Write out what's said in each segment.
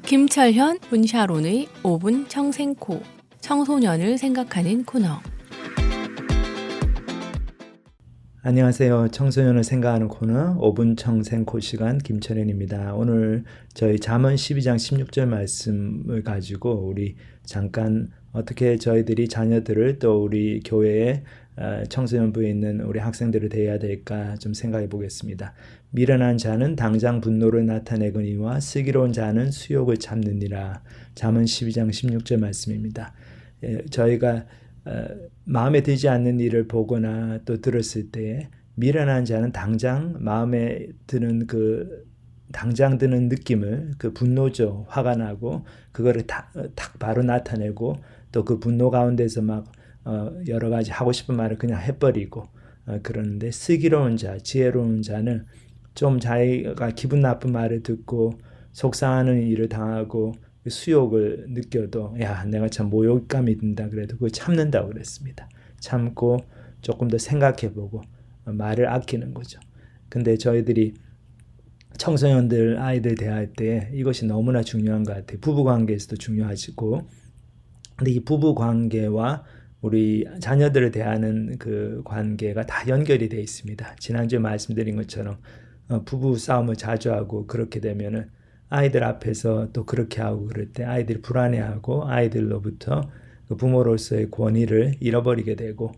김철현, 문샤론의 5분 청생코, 청소년을 생각하는 코너. 안녕하세요. 청소년을 생각하는 코너 5분 청생코 시간 김철현입니다. 오늘 저희 잠언 12장 16절 말씀을 가지고 우리 잠깐 어떻게 저희들이 자녀들을 또 우리 교회에 청소년부에 있는 우리 학생들을 대해야 될까 좀 생각해 보겠습니다. 미련한 자는 당장 분노를 나타내거니와 슬기로운 자는 수욕을 참느니라. 잠언 12장 16절 말씀입니다. 저희가 마음에 들지 않는 일을 보거나 또 들었을 때 미련한 자는 당장 마음에 드는 당장 드는 느낌을 분노죠. 화가 나고 그거를 딱 바로 나타내고 또 그 분노 가운데서 막 여러 가지 하고 싶은 말을 그냥 해버리고 그러는데 슬기로운 자, 지혜로운 자는 좀 자기가 기분 나쁜 말을 듣고 속상하는 일을 당하고 수욕을 느껴도 내가 참 모욕감이 든다 그래도 그걸 참는다고 그랬습니다. 참고 조금 더 생각해보고 말을 아끼는 거죠. 근데 저희들이 청소년들 아이들 대할 때 이것이 너무나 중요한 것 같아요. 부부관계에서도 중요하시고 근데 이 부부관계와 우리 자녀들을 대하는 그 관계가 다 연결이 되어 있습니다. 지난주에 말씀드린 것처럼 부부 싸움을 자주 하고 그렇게 되면은 아이들 앞에서 또 그렇게 하고 그럴 때 아이들이 불안해하고 아이들로부터 그 부모로서의 권위를 잃어버리게 되고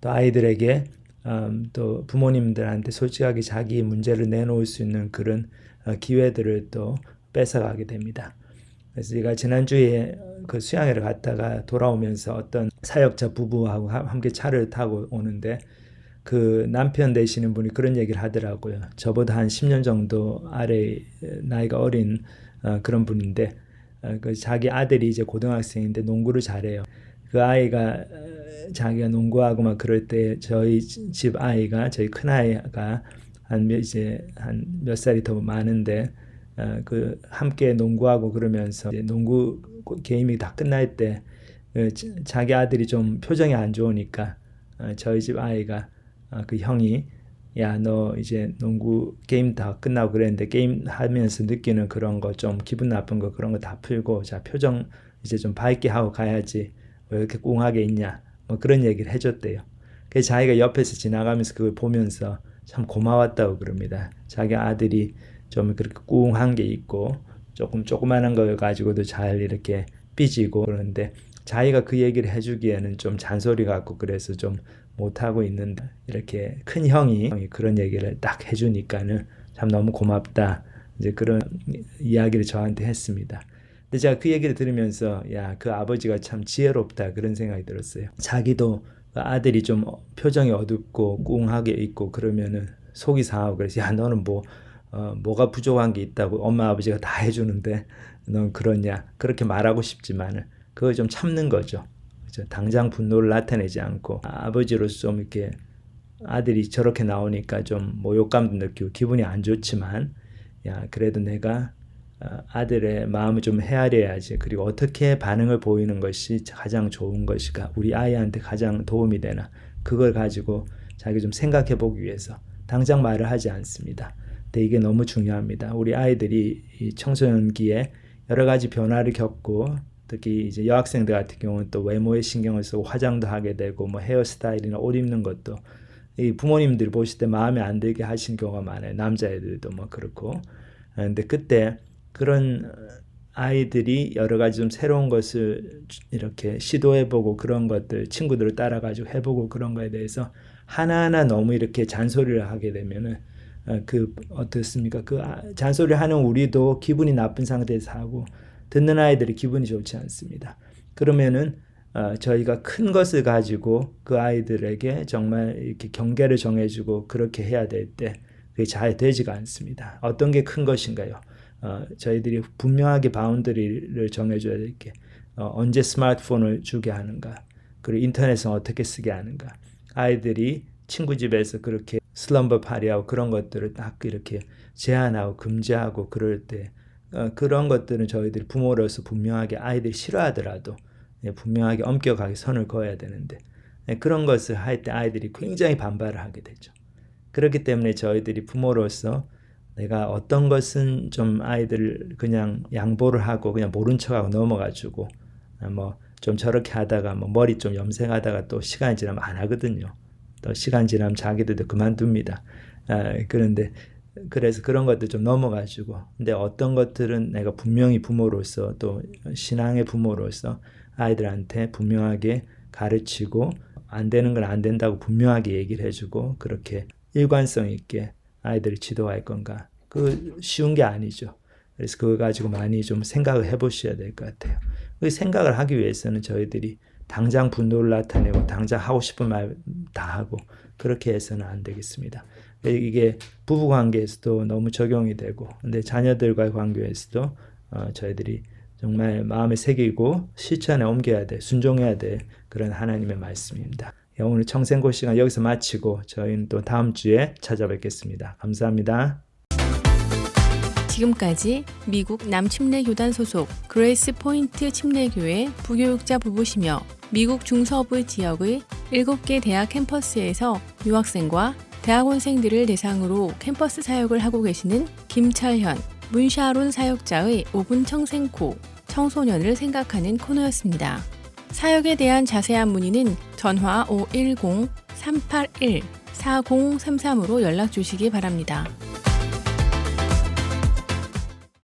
또 아이들에게 또 부모님들한테 솔직하게 자기 문제를 내놓을 수 있는 그런 기회들을 또 뺏어가게 됩니다. 그래서 제가 지난주에 그 수양회를 갔다가 돌아오면서 어떤 사역자 부부하고 함께 차를 타고 오는데 그 남편 되시는 분이 그런 얘기를 하더라고요. 저보다 한 10년 정도 아래 나이가 어린 그런 분인데 그 자기 아들이 이제 고등학생인데 농구를 잘해요. 그 아이가 자기가 농구하고 막 그럴 때 저희 집 아이가 저희 큰 아이가 한 몇 살이 더 많은데 그 함께 농구하고 그러면서 농구 게임이 다 끝날 때 자기 아들이 좀 표정이 안 좋으니까 저희 집 아이가 그 형이 너 이제 농구 게임 다 끝나고 그랬는데 게임 하면서 느끼는 그런 거 좀 기분 나쁜 거 그런 거 다 풀고 자 표정 이제 좀 밝게 하고 가야지 왜 이렇게 꽁하게 있냐 뭐 그런 얘기를 해줬대요. 그래서 자기가 옆에서 지나가면서 그걸 보면서 참 고마웠다고 그럽니다. 자기 아들이 좀 그렇게 꽁한 게 있고 조그만한 걸 가지고도 잘 이렇게 삐지고 그러는데 자기가 그 얘기를 해주기에는 좀 잔소리 같고 그래서 좀 못하고 있는데 이렇게 큰 형이 그런 얘기를 딱 해주니까는 참 너무 고맙다 이제 그런 이야기를 저한테 했습니다. 근데 제가 그 얘기를 들으면서 그 아버지가 참 지혜롭다 그런 생각이 들었어요. 자기도 아들이 좀 표정이 어둡고 꽁하게 있고 그러면은 속이 상하고 그래서 너는 뭐가 부족한 게 있다고 엄마 아버지가 다 해주는데 넌 그러냐 그렇게 말하고 싶지만은 그걸 좀 참는 거죠. 그렇죠? 당장 분노를 나타내지 않고 아버지로서 좀 이렇게 아들이 저렇게 나오니까 좀 모욕감도 느끼고 기분이 안 좋지만 그래도 내가 아들의 마음을 좀 헤아려야지. 그리고 어떻게 반응을 보이는 것이 가장 좋은 것일까? 우리 아이한테 가장 도움이 되나? 그걸 가지고 자기 좀 생각해 보기 위해서 당장 말을 하지 않습니다. 근데 이게 너무 중요합니다. 우리 아이들이 이 청소년기에 여러 가지 변화를 겪고 특히 이제 여학생들 같은 경우는 또 외모에 신경을 쓰고 화장도 하게 되고 뭐 헤어스타일이나 옷 입는 것도 이 부모님들이 보실 때 마음에 안 들게 하시는 경우가 많아요. 남자애들도 뭐 그렇고. 근데 그때 그런 아이들이 여러 가지 좀 새로운 것을 이렇게 시도해보고 그런 것들 친구들을 따라가지고 해보고 그런 거에 대해서 하나하나 너무 이렇게 잔소리를 하게 되면은 어떻습니까? 잔소리를 하는 우리도 기분이 나쁜 상태에서 하고 듣는 아이들이 기분이 좋지 않습니다. 그러면은 저희가 큰 것을 가지고 그 아이들에게 정말 이렇게 경계를 정해주고 그렇게 해야 될 때 그게 잘 되지가 않습니다. 어떤 게 큰 것인가요? 저희들이 분명하게 바운더리를 정해줘야 될 게 언제 스마트폰을 주게 하는가 그리고 인터넷은 어떻게 쓰게 하는가 아이들이 친구 집에서 그렇게 슬럼버 파리하고 그런 것들을 딱 이렇게 제한하고 금지하고 그럴 때 그런 것들은 저희들이 부모로서 분명하게 아이들이 싫어하더라도 분명하게 엄격하게 선을 그어야 되는데 그런 것을 할 때 아이들이 굉장히 반발을 하게 되죠. 그렇기 때문에 저희들이 부모로서 내가 어떤 것은 좀 아이들 그냥 양보를 하고 그냥 모른 척하고 넘어가지고 뭐 좀 저렇게 하다가 뭐 머리 좀 염색하다가 또 시간이 지나면 안 하거든요. 또 시간 지나면 자기들도 그만둡니다. 그런데 그래서 그런 것들 좀 넘어가지고 근데 어떤 것들은 내가 분명히 부모로서 또 신앙의 부모로서 아이들한테 분명하게 가르치고 안 되는 건 안 된다고 분명하게 얘기를 해주고 그렇게 일관성 있게 아이들을 지도할 건가 그 쉬운 게 아니죠. 그래서 그거 가지고 많이 좀 생각을 해보셔야 될 것 같아요. 그 생각을 하기 위해서는 저희들이 당장 분노를 나타내고 당장 하고 싶은 말 다 하고 그렇게 해서는 안 되겠습니다. 이게 부부 관계에서도 너무 적용이 되고 근데 자녀들과의 관계에서도 저희들이 정말 마음에 새기고 실천에 옮겨야 돼 순종해야 돼 그런 하나님의 말씀입니다. 오늘 청생고 시간 여기서 마치고 저희는 또 다음 주에 찾아뵙겠습니다. 감사합니다. 지금까지 미국 남침례교단 소속 그레이스 포인트 침례교회 부교육자 부부시며 미국 중서부 지역의 7개 대학 캠퍼스에서 유학생과 대학원생들을 대상으로 캠퍼스 사역을 하고 계시는 김철현, 문샤론 사역자의 5분 청생코, 청소년을 생각하는 코너였습니다. 사역에 대한 자세한 문의는 전화 510-381-4033으로 연락 주시기 바랍니다.